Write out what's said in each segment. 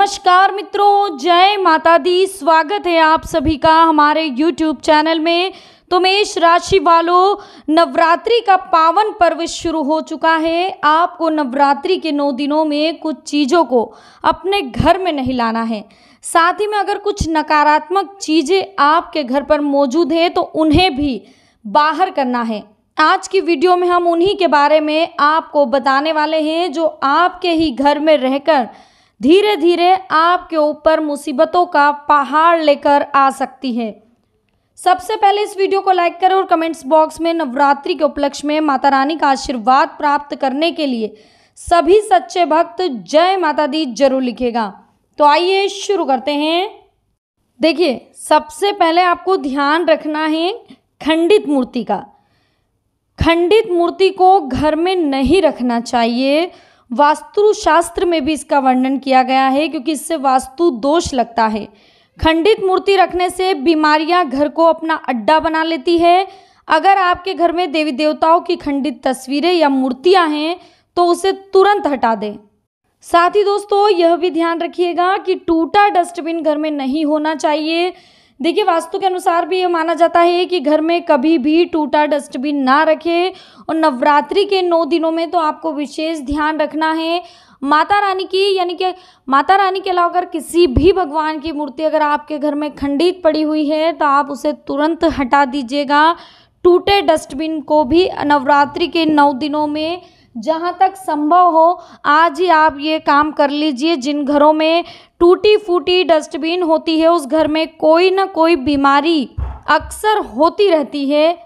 नमस्कार मित्रों, जय माता दी। स्वागत है आप सभी का हमारे YouTube चैनल में। तो मेष राशि वालों, नवरात्रि का पावन पर्व शुरू हो चुका है। आपको नवरात्रि के 9 दिनों में कुछ चीज़ों को अपने घर में नहीं लाना है। साथ ही में अगर कुछ नकारात्मक चीज़ें आपके घर पर मौजूद हैं तो उन्हें भी बाहर करना है। आज की वीडियो में हम उन्हीं के बारे में आपको बताने वाले हैं जो आपके ही घर में रहकर धीरे धीरे आपके ऊपर मुसीबतों का पहाड़ लेकर आ सकती है। सबसे पहले इस वीडियो को लाइक करें और कमेंट्स बॉक्स में नवरात्रि के उपलक्ष्य में माता रानी का आशीर्वाद प्राप्त करने के लिए सभी सच्चे भक्त जय माता दी जरूर लिखेगा। तो आइए शुरू करते हैं। देखिए, सबसे पहले आपको ध्यान रखना है खंडित मूर्ति का। खंडित मूर्ति को घर में नहीं रखना चाहिए। वास्तु शास्त्र में भी इसका वर्णन किया गया है क्योंकि इससे वास्तु दोष लगता है। खंडित मूर्ति रखने से बीमारियां घर को अपना अड्डा बना लेती है। अगर आपके घर में देवी देवताओं की खंडित तस्वीरें या मूर्तियां हैं तो उसे तुरंत हटा दें। साथ ही दोस्तों, यह भी ध्यान रखिएगा कि टूटा डस्टबिन घर में नहीं होना चाहिए। देखिए, वास्तु के अनुसार भी यह माना जाता है कि घर में कभी भी टूटा डस्टबिन ना रखें। और नवरात्रि के 9 दिनों में तो आपको विशेष ध्यान रखना है माता रानी की, यानी कि माता रानी के अलावा अगर किसी भी भगवान की मूर्ति अगर आपके घर में खंडित पड़ी हुई है तो आप उसे तुरंत हटा दीजिएगा। टूटे डस्टबिन को भी नवरात्रि के 9 दिनों में जहाँ तक संभव हो आज ही आप ये काम कर लीजिए। जिन घरों में टूटी फूटी डस्टबिन होती है उस घर में कोई ना कोई बीमारी अक्सर होती रहती है।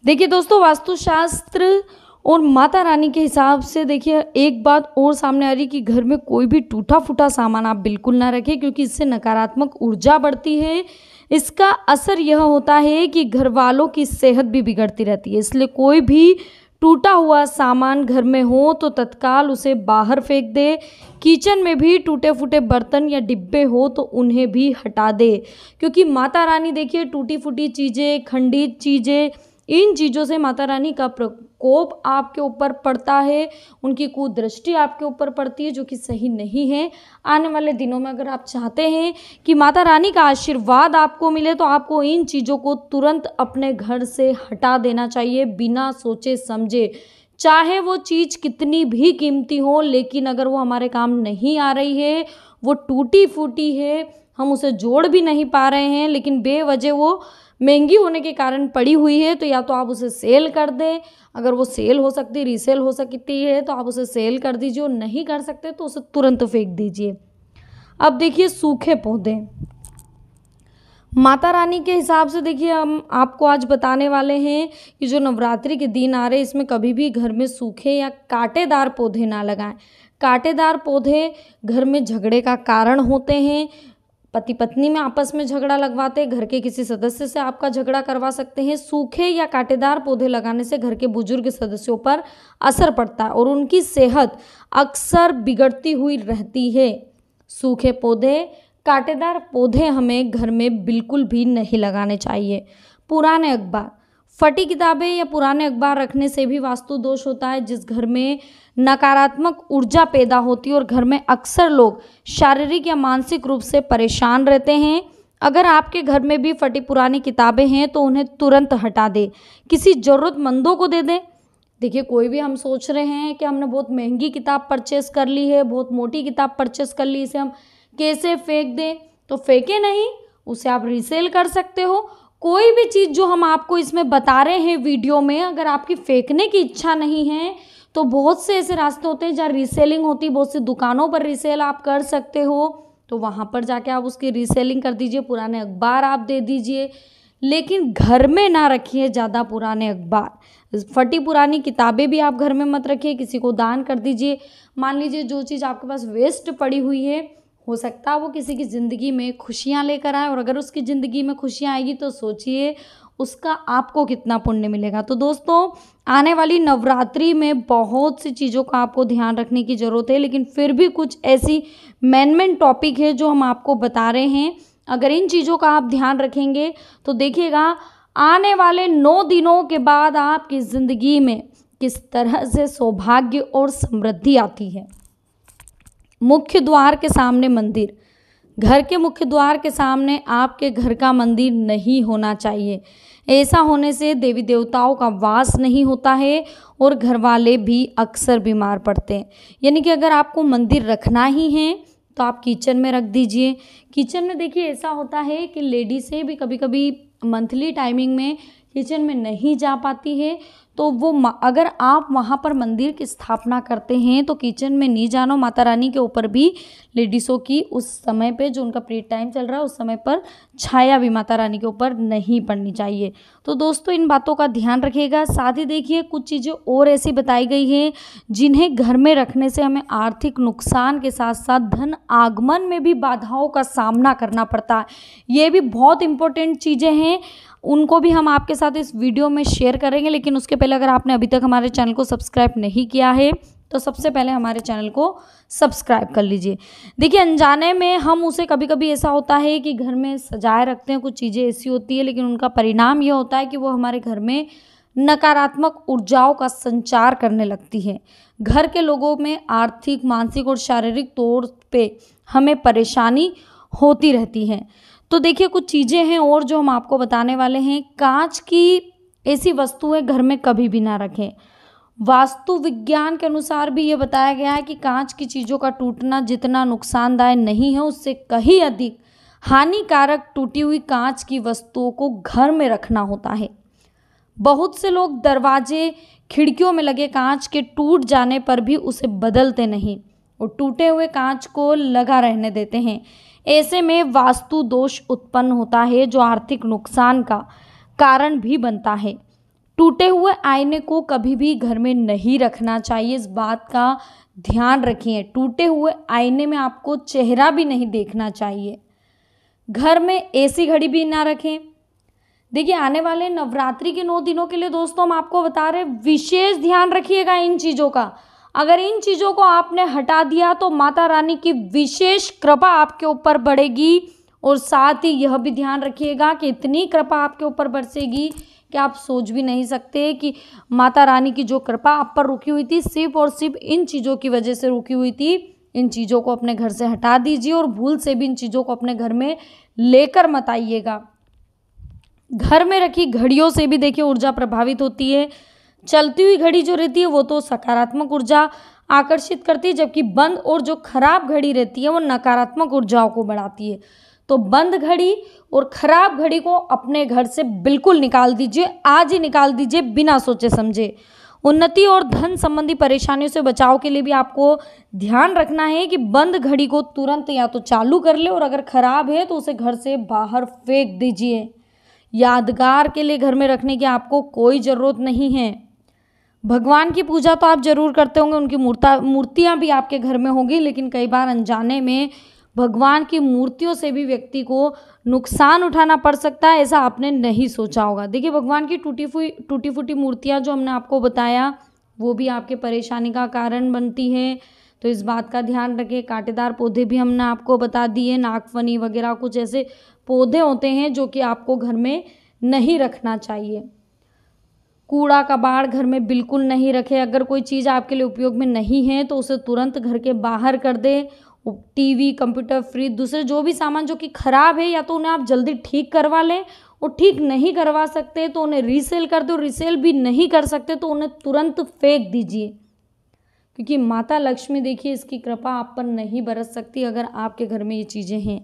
देखिए दोस्तों, वास्तुशास्त्र और माता रानी के हिसाब से देखिए एक बात और सामने आ रही कि घर में कोई भी टूटा फूटा सामान आप बिल्कुल ना रखें क्योंकि इससे नकारात्मक ऊर्जा बढ़ती है। इसका असर यह होता है कि घर वालों की सेहत भी बिगड़ती रहती है। इसलिए कोई भी टूटा हुआ सामान घर में हो तो तत्काल उसे बाहर फेंक दे। किचन में भी टूटे फूटे बर्तन या डिब्बे हो तो उन्हें भी हटा दे क्योंकि माता रानी देखिए टूटी फूटी चीज़ें, खंडित चीज़ें, इन चीज़ों से माता रानी का प्रकोप आपके ऊपर पड़ता है। उनकी कुदृष्टि आपके ऊपर पड़ती है जो कि सही नहीं है। आने वाले दिनों में अगर आप चाहते हैं कि माता रानी का आशीर्वाद आपको मिले तो आपको इन चीज़ों को तुरंत अपने घर से हटा देना चाहिए बिना सोचे समझे। चाहे वो चीज़ कितनी भी कीमती हो, लेकिन अगर वो हमारे काम नहीं आ रही है, वो टूटी फूटी है, हम उसे जोड़ भी नहीं पा रहे हैं, लेकिन बेवजह वो महंगी होने के कारण पड़ी हुई है, तो या तो आप उसे सेल कर दें। अगर वो सेल हो सकती है, रीसेल हो सकती है, तो आप उसे सेल कर दीजिए। और नहीं कर सकते तो उसे तुरंत फेंक दीजिए। अब देखिए, सूखे पौधे माता रानी के हिसाब से देखिए हम आपको आज बताने वाले हैं कि जो नवरात्रि के दिन आ रहे हैं इसमें कभी भी घर में सूखे या कांटेदार पौधे ना लगाएं। कांटेदार पौधे घर में झगड़े का कारण होते हैं। पति पत्नी में आपस में झगड़ा लगवाते, घर के किसी सदस्य से आपका झगड़ा करवा सकते हैं। सूखे या कांटेदार पौधे लगाने से घर के बुजुर्ग सदस्यों पर असर पड़ता है और उनकी सेहत अक्सर बिगड़ती हुई रहती है। सूखे पौधे, कांटेदार पौधे हमें घर में बिल्कुल भी नहीं लगाने चाहिए। पुराने अखबार, फटी किताबें या पुराने अखबार रखने से भी वास्तु दोष होता है। जिस घर में नकारात्मक ऊर्जा पैदा होती है और घर में अक्सर लोग शारीरिक या मानसिक रूप से परेशान रहते हैं। अगर आपके घर में भी फटी पुरानी किताबें हैं तो उन्हें तुरंत हटा दें, किसी ज़रूरतमंदों को दे दें। देखिए, कोई भी हम सोच रहे हैं कि हमने बहुत महंगी किताब परचेस कर ली है, बहुत मोटी किताब परचेस कर ली, इसे हम कैसे फेंक दें? तो फेंके नहीं, उसे आप रीसेल कर सकते हो। कोई भी चीज़ जो हम आपको इसमें बता रहे हैं वीडियो में, अगर आपकी फेंकने की इच्छा नहीं है तो बहुत से ऐसे रास्ते होते हैं जहाँ रीसेलिंग होती है। बहुत सी दुकानों पर रीसेल आप कर सकते हो, तो वहाँ पर जाके आप उसकी रीसेलिंग कर दीजिए। पुराने अखबार आप दे दीजिए, लेकिन घर में ना रखिए ज़्यादा पुराने अखबार। फटी पुरानी किताबें भी आप घर में मत रखिए, किसी को दान कर दीजिए। मान लीजिए जो चीज़ आपके पास वेस्ट पड़ी हुई है, हो सकता है वो किसी की ज़िंदगी में खुशियाँ लेकर आए, और अगर उसकी ज़िंदगी में खुशियाँ आएगी तो सोचिए उसका आपको कितना पुण्य मिलेगा। तो दोस्तों, आने वाली नवरात्रि में बहुत सी चीज़ों का आपको ध्यान रखने की ज़रूरत है, लेकिन फिर भी कुछ ऐसी मेन टॉपिक है जो हम आपको बता रहे हैं। अगर इन चीज़ों का आप ध्यान रखेंगे तो देखिएगा आने वाले 9 दिनों के बाद आपकी ज़िंदगी में किस तरह से सौभाग्य और समृद्धि आती है। मुख्य द्वार के सामने मंदिर, घर के मुख्य द्वार के सामने आपके घर का मंदिर नहीं होना चाहिए। ऐसा होने से देवी देवताओं का वास नहीं होता है और घर वाले भी अक्सर बीमार पड़ते हैं। यानी कि अगर आपको मंदिर रखना ही है तो आप किचन में रख दीजिए। किचन में देखिए ऐसा होता है कि लेडीज़ें भी कभी कभी मंथली टाइमिंग में किचन में नहीं जा पाती है, तो वो अगर आप वहाँ पर मंदिर की स्थापना करते हैं तो किचन में नहीं जाना। माता रानी के ऊपर भी लेडीज़ों की उस समय पे जो उनका पीरियड टाइम चल रहा है उस समय पर छाया भी माता रानी के ऊपर नहीं पड़नी चाहिए। तो दोस्तों इन बातों का ध्यान रखिएगा। साथ ही देखिए कुछ चीज़ें और ऐसी बताई गई हैं जिन्हें घर में रखने से हमें आर्थिक नुकसान के साथ साथ धन आगमन में भी बाधाओं का सामना करना पड़ता है। ये भी बहुत इंपॉर्टेंट चीज़ें हैं, उनको भी हम आपके साथ इस वीडियो में शेयर करेंगे। लेकिन उसके पहले अगर आपने अभी तक हमारे चैनल को सब्सक्राइब नहीं किया है तो सबसे पहले हमारे चैनल को सब्सक्राइब कर लीजिए। देखिए अनजाने में हम उसे कभी कभी ऐसा होता है कि घर में सजाए रखते हैं, कुछ चीज़ें ऐसी होती है लेकिन उनका परिणाम ये होता है कि वो हमारे घर में नकारात्मक ऊर्जाओं का संचार करने लगती है। घर के लोगों में आर्थिक, मानसिक और शारीरिक तौर पे हमें परेशानी होती रहती है। तो देखिए कुछ चीज़ें हैं और जो हम आपको बताने वाले हैं। कांच की ऐसी वस्तुएं घर में कभी भी ना रखें। वास्तु विज्ञान के अनुसार भी ये बताया गया है कि कांच की चीज़ों का टूटना जितना नुकसानदायक नहीं है उससे कहीं अधिक हानिकारक टूटी हुई कांच की वस्तुओं को घर में रखना होता है। बहुत से लोग दरवाजे, खिड़कियों में लगे कांच के टूट जाने पर भी उसे बदलते नहीं और टूटे हुए कांच को लगा रहने देते हैं। ऐसे में वास्तु दोष उत्पन्न होता है जो आर्थिक नुकसान का कारण भी बनता है। टूटे हुए आईने को कभी भी घर में नहीं रखना चाहिए, इस बात का ध्यान रखिए। टूटे हुए आईने में आपको चेहरा भी नहीं देखना चाहिए। घर में ऐसी घड़ी भी ना रखें। देखिए आने वाले नवरात्रि के 9 दिनों के लिए दोस्तों हम आपको बता रहे हैं, विशेष ध्यान रखिएगा इन चीज़ों का। अगर इन चीज़ों को आपने हटा दिया तो माता रानी की विशेष कृपा आपके ऊपर बढ़ेगी और साथ ही यह भी ध्यान रखिएगा कि इतनी कृपा आपके ऊपर बरसेगी कि आप सोच भी नहीं सकते कि माता रानी की जो कृपा आप पर रुकी हुई थी सिर्फ और सिर्फ इन चीज़ों की वजह से रुकी हुई थी। इन चीज़ों को अपने घर से हटा दीजिए और भूल से भी इन चीज़ों को अपने घर में लेकर मत आइएगा। घर में रखी घड़ियों से भी देखिए ऊर्जा प्रभावित होती है। चलती हुई घड़ी जो रहती है वो तो सकारात्मक ऊर्जा आकर्षित करती है, जबकि बंद और जो खराब घड़ी रहती है वो नकारात्मक ऊर्जाओं को बढ़ाती है। तो बंद घड़ी और खराब घड़ी को अपने घर से बिल्कुल निकाल दीजिए, आज ही निकाल दीजिए बिना सोचे समझे। उन्नति और धन संबंधी परेशानियों से बचाव के लिए भी आपको ध्यान रखना है कि बंद घड़ी को तुरंत या तो चालू कर ले और अगर खराब है तो उसे घर से बाहर फेंक दीजिए। यादगार के लिए घर में रखने की आपको कोई ज़रूरत नहीं है। भगवान की पूजा तो आप जरूर करते होंगे, उनकी मूर्तियाँ भी आपके घर में होंगी, लेकिन कई बार अनजाने में भगवान की मूर्तियों से भी व्यक्ति को नुकसान उठाना पड़ सकता है, ऐसा आपने नहीं सोचा होगा। देखिए भगवान की टूटी फूटी मूर्तियाँ जो हमने आपको बताया वो भी आपके परेशानी का कारण बनती है, तो इस बात का ध्यान रखें। कांटेदार पौधे भी हमने आपको बता दिए, नागफनी वगैरह कुछ ऐसे पौधे होते हैं जो कि आपको घर में नहीं रखना चाहिए। कूड़ा कबाड़ घर में बिल्कुल नहीं रखें। अगर कोई चीज़ आपके लिए उपयोग में नहीं है तो उसे तुरंत घर के बाहर कर दें। टीवी, कंप्यूटर, फ्रिज, दूसरे जो भी सामान जो कि ख़राब है या तो उन्हें आप जल्दी ठीक करवा लें और ठीक नहीं करवा सकते तो उन्हें रीसेल कर दो। रीसेल भी नहीं कर सकते तो उन्हें तुरंत फेंक दीजिए, क्योंकि माता लक्ष्मी देखिए इसकी कृपा आप पर नहीं बरस सकती अगर आपके घर में ये चीज़ें हैं।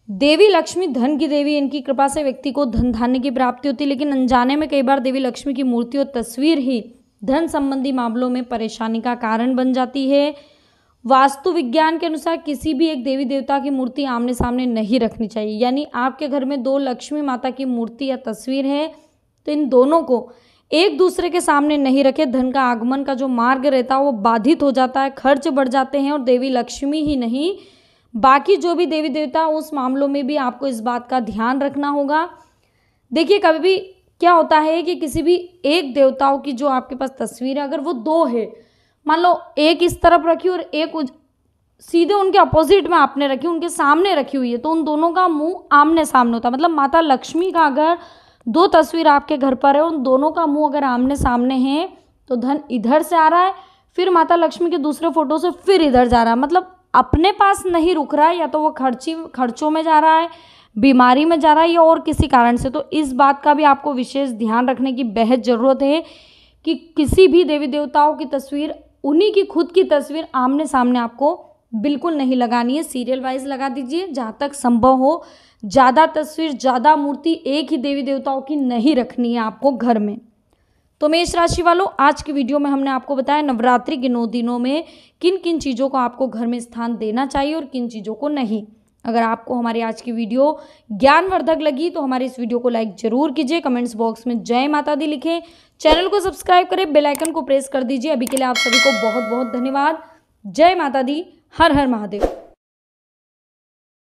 देवी लक्ष्मी धन की देवी, इनकी कृपा से व्यक्ति को धन धान्य की प्राप्ति होती है, लेकिन अनजाने में कई बार देवी लक्ष्मी की मूर्ति और तस्वीर ही धन संबंधी मामलों में परेशानी का कारण बन जाती है। वास्तु विज्ञान के अनुसार किसी भी एक देवी देवता की मूर्ति आमने सामने नहीं रखनी चाहिए। यानी आपके घर में 2 लक्ष्मी माता की मूर्ति या तस्वीर है तो इन दोनों को एक दूसरे के सामने नहीं रखे। धन का आगमन का जो मार्ग रहता है वो बाधित हो जाता है, खर्च बढ़ जाते हैं और देवी लक्ष्मी ही नहीं बाकी जो भी देवी देवता उस मामलों में भी आपको इस बात का ध्यान रखना होगा। देखिए कभी भी क्या होता है कि किसी भी एक देवताओं की जो आपके पास तस्वीर है, अगर वो 2 है, मान लो एक इस तरफ रखी और एक सीधे उनके अपोजिट में आपने रखी, उनके सामने रखी हुई है, तो उन दोनों का मुंह आमने सामने होता है। मतलब माता लक्ष्मी का अगर 2 तस्वीर आपके घर पर है, उन दोनों का मुंह अगर आमने सामने है तो धन इधर से आ रहा है, फिर माता लक्ष्मी के दूसरे फोटो से फिर इधर जा रहा है। मतलब अपने पास नहीं रुक रहा है, या तो वो खर्चों में जा रहा है, बीमारी में जा रहा है, या और किसी कारण से, तो इस बात का भी आपको विशेष ध्यान रखने की बेहद ज़रूरत है कि किसी भी देवी देवताओं की तस्वीर, उन्हीं की खुद की तस्वीर आमने सामने आपको बिल्कुल नहीं लगानी है। सीरियल वाइज लगा दीजिए, जहाँ तक संभव हो। ज़्यादा तस्वीर, ज़्यादा मूर्ति एक ही देवी देवताओं की नहीं रखनी है आपको घर में। तो मेष राशि वालों, आज की वीडियो में हमने आपको बताया नवरात्रि के 9 दिनों में किन किन चीज़ों को आपको घर में स्थान देना चाहिए और किन चीज़ों को नहीं। अगर आपको हमारी आज की वीडियो ज्ञानवर्धक लगी तो हमारे इस वीडियो को लाइक जरूर कीजिए, कमेंट्स बॉक्स में जय माता दी लिखें, चैनल को सब्सक्राइब करें, बेल आइकन को प्रेस कर दीजिए। अभी के लिए आप सभी को बहुत बहुत धन्यवाद। जय माता दी, हर हर महादेव।